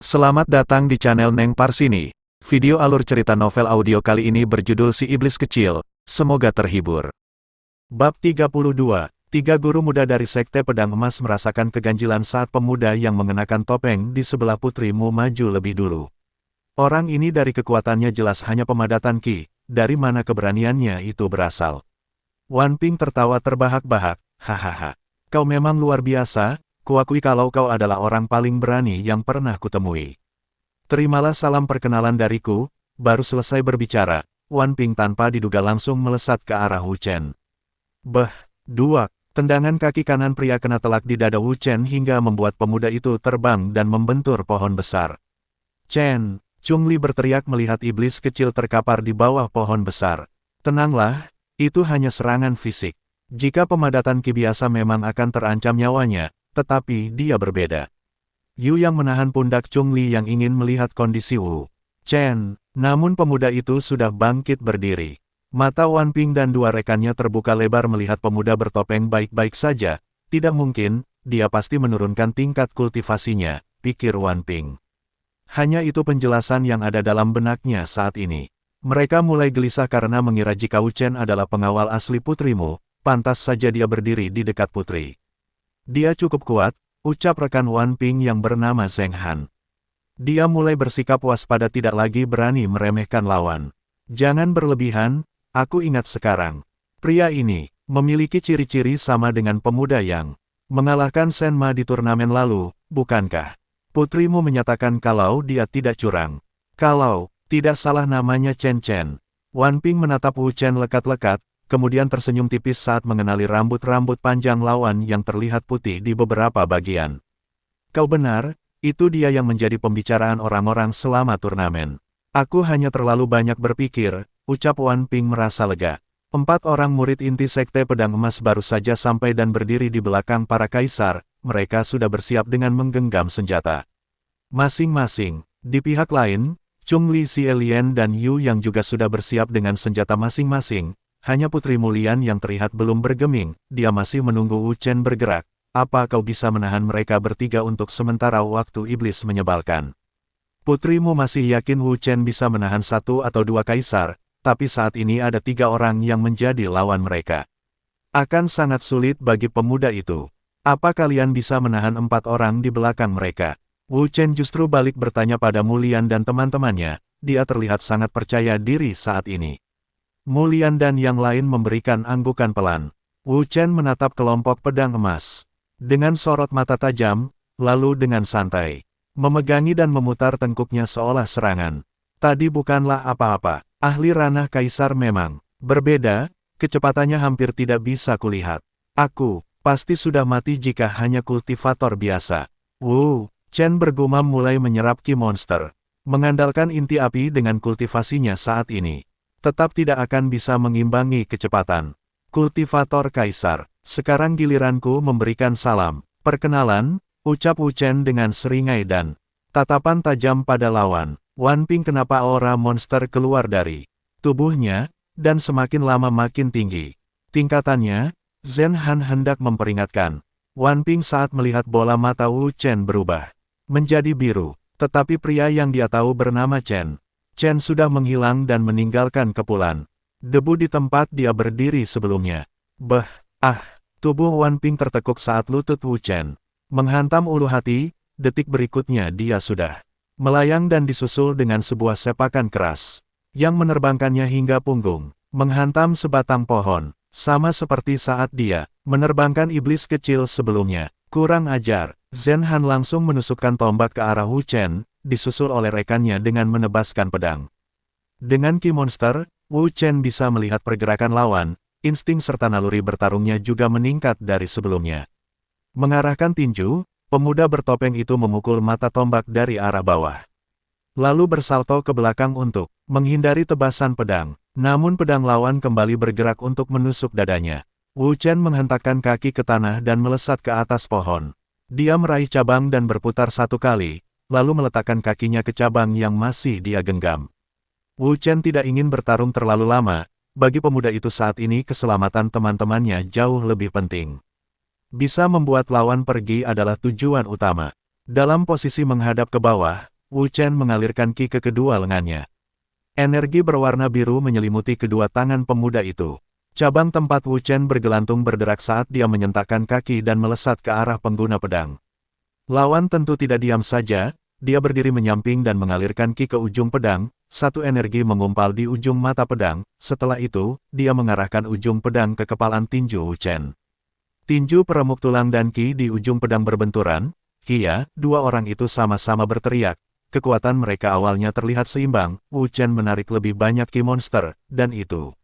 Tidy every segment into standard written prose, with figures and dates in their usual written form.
Selamat datang di channel Neng Parsini. Video alur cerita novel audio kali ini berjudul Si Iblis Kecil. Semoga terhibur. Bab 32. Tiga guru muda dari Sekte Pedang Emas merasakan keganjilan saat pemuda yang mengenakan topeng di sebelah putrimu maju lebih dulu. Orang ini dari kekuatannya jelas hanya pemadatan ki, dari mana keberaniannya itu berasal. Wan Ping tertawa terbahak-bahak, hahaha. Kau memang luar biasa. Kuakui kalau kau adalah orang paling berani yang pernah kutemui. Terimalah salam perkenalan dariku. Baru selesai berbicara, Wan Ping tanpa diduga langsung melesat ke arah Wu Chen. Duak, tendangan kaki kanan pria kena telak di dada Wu Chen hingga membuat pemuda itu terbang dan membentur pohon besar. Chen, Chung Li berteriak melihat iblis kecil terkapar di bawah pohon besar. Tenanglah, itu hanya serangan fisik. Jika pemadatan ki biasa memang akan terancam nyawanya, tetapi dia berbeda. Yu yang menahan pundak Chung Li yang ingin melihat kondisi Wu Chen, namun pemuda itu sudah bangkit berdiri. Mata Wan Ping dan dua rekannya terbuka lebar melihat pemuda bertopeng baik-baik saja. Tidak mungkin, dia pasti menurunkan tingkat kultivasinya, pikir Wan Ping. Hanya itu penjelasan yang ada dalam benaknya saat ini. Mereka mulai gelisah karena mengira jika Wu Chen adalah pengawal asli putrimu, pantas saja dia berdiri di dekat putri. Dia cukup kuat, ucap rekan Wan Ping yang bernama Zheng Han. Dia mulai bersikap waspada tidak lagi berani meremehkan lawan. Jangan berlebihan, aku ingat sekarang. Pria ini memiliki ciri-ciri sama dengan pemuda yang mengalahkan Shen Ma di turnamen lalu, bukankah? Putrimu menyatakan kalau dia tidak curang. Kalau tidak salah namanya Chen Chen. Wan Ping menatap Wu Chen lekat-lekat, kemudian tersenyum tipis saat mengenali rambut-rambut panjang lawan yang terlihat putih di beberapa bagian. Kau benar, itu dia yang menjadi pembicaraan orang-orang selama turnamen. Aku hanya terlalu banyak berpikir, ucap Wan Ping merasa lega. 4 orang murid inti Sekte Pedang Emas baru saja sampai dan berdiri di belakang para kaisar, mereka sudah bersiap dengan menggenggam senjata. Masing-masing, di pihak lain, Chung Li, Xie Lian dan Yu yang juga sudah bersiap dengan senjata masing-masing. Hanya Putri Mulian yang terlihat belum bergeming, dia masih menunggu Wu Chen bergerak. Apa kau bisa menahan mereka bertiga untuk sementara waktu iblis menyebalkan? Putrimu masih yakin Wu Chen bisa menahan 1 atau 2 kaisar, tapi saat ini ada 3 orang yang menjadi lawan mereka. Akan sangat sulit bagi pemuda itu. Apa kalian bisa menahan 4 orang di belakang mereka? Wu Chen justru balik bertanya pada Mulian dan teman-temannya, dia terlihat sangat percaya diri saat ini. Mulian dan yang lain memberikan anggukan pelan. Wu Chen menatap kelompok pedang emas. Dengan sorot mata tajam, lalu dengan santai. Memegangi dan memutar tengkuknya seolah serangan. Tadi bukanlah apa-apa. Ahli ranah kaisar memang berbeda, kecepatannya hampir tidak bisa kulihat. Aku pasti sudah mati jika hanya kultivator biasa. Wu Chen bergumam mulai menyerap ki monster. Mengandalkan inti api dengan kultivasinya saat ini. Tetap tidak akan bisa mengimbangi kecepatan. Kultivator Kaisar, sekarang giliranku memberikan salam. Perkenalan, ucap Wu Chen dengan seringai dan tatapan tajam pada lawan. Wan Ping kenapa aura monster keluar dari tubuhnya, dan semakin lama makin tinggi. Tingkatannya, Zhen Han hendak memperingatkan. Wan Ping saat melihat bola mata Wu Chen berubah menjadi biru, tetapi pria yang dia tahu bernama Chen sudah menghilang dan meninggalkan kepulan debu di tempat dia berdiri sebelumnya. Tubuh Wan Ping tertekuk saat lutut Wu Chen menghantam ulu hati, detik berikutnya dia sudah melayang dan disusul dengan sebuah sepakan keras, yang menerbangkannya hingga punggung, menghantam sebatang pohon, sama seperti saat dia menerbangkan iblis kecil sebelumnya. Kurang ajar, Zhen Han langsung menusukkan tombak ke arah Wu Chen, disusul oleh rekannya dengan menebaskan pedang. Dengan ki monster, Wu Chen bisa melihat pergerakan lawan, insting serta naluri bertarungnya juga meningkat dari sebelumnya. Mengarahkan tinju, pemuda bertopeng itu memukul mata tombak dari arah bawah. Lalu bersalto ke belakang untuk menghindari tebasan pedang, namun pedang lawan kembali bergerak untuk menusuk dadanya. Wu Chen menghentakkan kaki ke tanah dan melesat ke atas pohon. Dia meraih cabang dan berputar 1 kali, lalu meletakkan kakinya ke cabang yang masih dia genggam. Wu Chen tidak ingin bertarung terlalu lama, bagi pemuda itu saat ini keselamatan teman-temannya jauh lebih penting. Bisa membuat lawan pergi adalah tujuan utama. Dalam posisi menghadap ke bawah, Wu Chen mengalirkan ki ke kedua lengannya. Energi berwarna biru menyelimuti kedua tangan pemuda itu. Cabang tempat Wu Chen bergelantung berderak saat dia menyentakkan kaki dan melesat ke arah pengguna pedang. Lawan tentu tidak diam saja, dia berdiri menyamping dan mengalirkan ki ke ujung pedang, satu energi mengumpal di ujung mata pedang, setelah itu, dia mengarahkan ujung pedang ke kepalan tinju Wu Chen. Tinju peremuk tulang dan ki di ujung pedang berbenturan, dua orang itu sama-sama berteriak. Kekuatan mereka awalnya terlihat seimbang, Wu Chen menarik lebih banyak ki monster, dan itu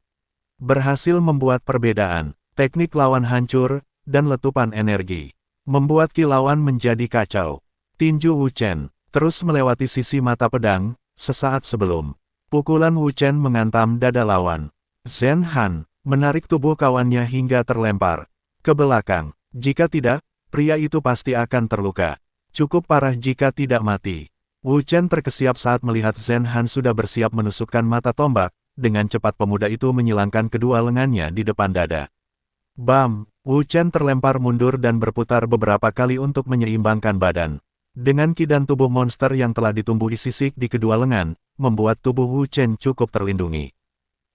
berhasil membuat perbedaan. Teknik lawan hancur, dan letupan energi membuat ki lawan menjadi kacau. Tinju Wu Chen terus melewati sisi mata pedang, sesaat sebelum pukulan Wu Chen menghantam dada lawan. Zhen Han menarik tubuh kawannya hingga terlempar ke belakang. Jika tidak, pria itu pasti akan terluka. Cukup parah jika tidak mati. Wu Chen terkesiap saat melihat Zhen Han sudah bersiap menusukkan mata tombak, dengan cepat pemuda itu menyilangkan kedua lengannya di depan dada. Bam! Wu Chen terlempar mundur dan berputar beberapa kali untuk menyeimbangkan badan. Dengan ki dan tubuh monster yang telah ditumbuhi sisik di kedua lengan, membuat tubuh Wu Chen cukup terlindungi.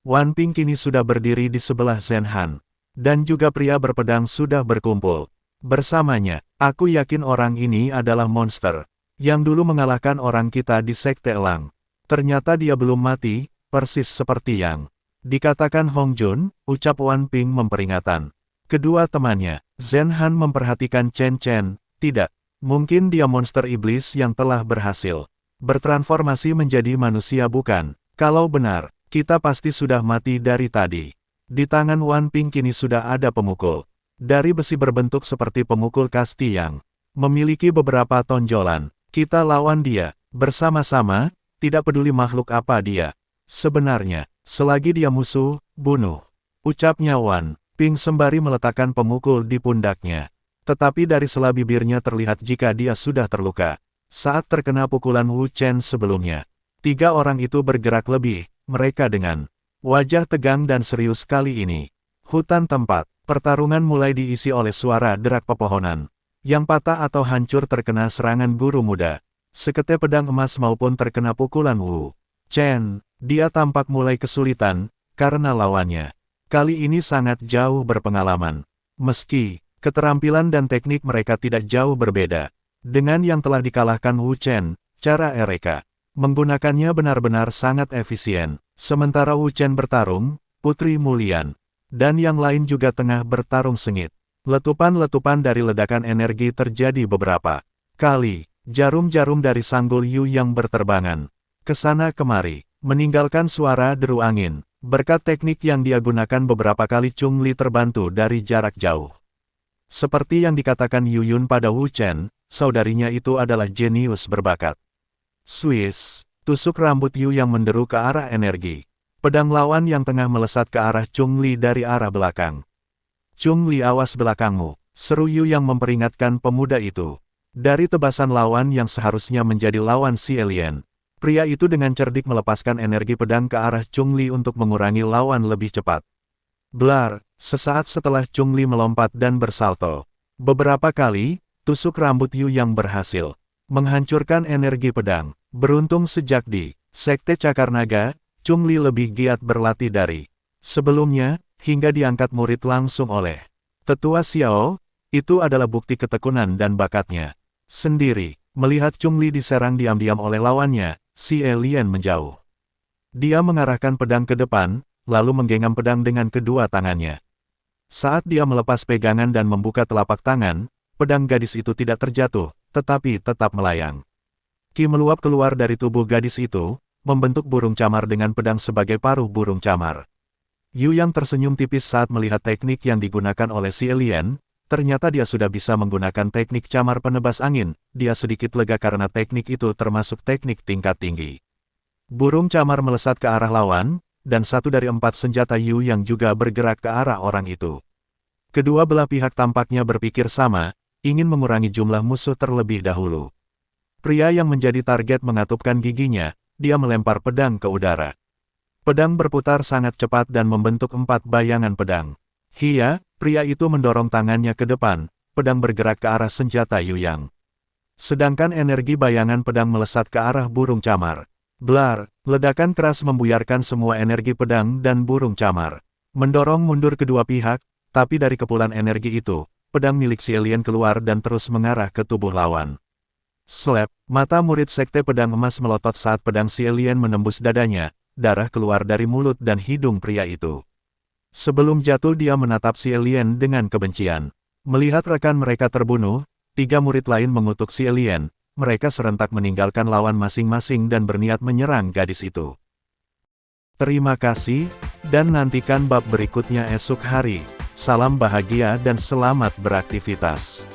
Wan Ping kini sudah berdiri di sebelah Zhen Han. Dan juga pria berpedang sudah berkumpul bersamanya. Aku yakin orang ini adalah monster yang dulu mengalahkan orang kita di Sekte Elang. Ternyata dia belum mati, persis seperti yang dikatakan Hong Jun, ucap Wan Ping memperingatkan. Kedua temannya, Zhen Han memperhatikan Chen Chen, tidak, mungkin dia monster iblis yang telah berhasil bertransformasi menjadi manusia bukan? Kalau benar, kita pasti sudah mati dari tadi. Di tangan Wan Ping kini sudah ada pemukul dari besi berbentuk seperti pemukul kasti yang memiliki beberapa tonjolan. Kita lawan dia, bersama-sama, tidak peduli makhluk apa dia. Sebenarnya, selagi dia musuh, bunuh. Ucapnya Wan Ping sembari meletakkan pemukul di pundaknya. Tetapi dari sela bibirnya terlihat jika dia sudah terluka. Saat terkena pukulan Wu Chen sebelumnya. Tiga orang itu bergerak lebih, mereka dengan wajah tegang dan serius kali ini. Hutan tempat, pertarungan mulai diisi oleh suara derak pepohonan yang patah atau hancur terkena serangan guru muda. Sekete pedang emas maupun terkena pukulan Wu Chen, dia tampak mulai kesulitan, karena lawannya kali ini sangat jauh berpengalaman. Meski keterampilan dan teknik mereka tidak jauh berbeda dengan yang telah dikalahkan Wu Chen, cara mereka menggunakannya benar-benar sangat efisien. Sementara Wu Chen bertarung, Putri Mulian, dan yang lain juga tengah bertarung sengit. Letupan-letupan dari ledakan energi terjadi beberapa kali. Jarum-jarum dari sanggul Yu yang berterbangan ke sana kemari, meninggalkan suara deru angin. Berkat teknik yang dia gunakan beberapa kali Chung Li terbantu dari jarak jauh. Seperti yang dikatakan Yu Yun pada Wu Chen, saudarinya itu adalah jenius berbakat. Swiss, tusuk rambut Yu yang menderu ke arah energi. Pedang lawan yang tengah melesat ke arah Chung Li dari arah belakang. Chung Li, awas belakangmu, seru Yu yang memperingatkan pemuda itu. Dari tebasan lawan yang seharusnya menjadi lawan si alien, pria itu dengan cerdik melepaskan energi pedang ke arah Chung Li untuk mengurangi lawan lebih cepat. Blar, sesaat setelah Chung Li melompat dan bersalto. Beberapa kali, tusuk rambut Yu yang berhasil menghancurkan energi pedang. Beruntung sejak di Sekte Cakar Naga, Chung Li lebih giat berlatih dari sebelumnya, hingga diangkat murid langsung oleh Tetua Xiao. Itu adalah bukti ketekunan dan bakatnya sendiri. Melihat Chung Li diserang diam-diam oleh lawannya, si alien menjauh. Dia mengarahkan pedang ke depan, lalu menggenggam pedang dengan kedua tangannya. Saat dia melepas pegangan dan membuka telapak tangan, pedang gadis itu tidak terjatuh, tetapi tetap melayang. Ki meluap keluar dari tubuh gadis itu, membentuk burung camar dengan pedang sebagai paruh burung camar. Yu yang tersenyum tipis saat melihat teknik yang digunakan oleh si alien. Ternyata dia sudah bisa menggunakan teknik camar penebas angin. Dia sedikit lega karena teknik itu termasuk teknik tingkat tinggi. Burung camar melesat ke arah lawan, dan satu dari 4 senjata Yu yang juga bergerak ke arah orang itu. Kedua belah pihak tampaknya berpikir sama, ingin mengurangi jumlah musuh terlebih dahulu. Pria yang menjadi target mengatupkan giginya, dia melempar pedang ke udara. Pedang berputar sangat cepat dan membentuk 4 bayangan pedang. Pria itu mendorong tangannya ke depan, pedang bergerak ke arah senjata Yu yang Sedangkan energi bayangan pedang melesat ke arah burung camar. Blar, ledakan keras membuyarkan semua energi pedang dan burung camar. Mendorong mundur kedua pihak, tapi dari kepulan energi itu, pedang milik si alien keluar dan terus mengarah ke tubuh lawan. Slap, mata murid sekte pedang emas melotot saat pedang si alien menembus dadanya, darah keluar dari mulut dan hidung pria itu. Sebelum jatuh dia menatap si alien dengan kebencian. Melihat rekan mereka terbunuh, 3 murid lain mengutuk si alien, mereka serentak meninggalkan lawan masing-masing dan berniat menyerang gadis itu. Terima kasih, dan nantikan bab berikutnya esok hari. Salam bahagia dan selamat beraktivitas.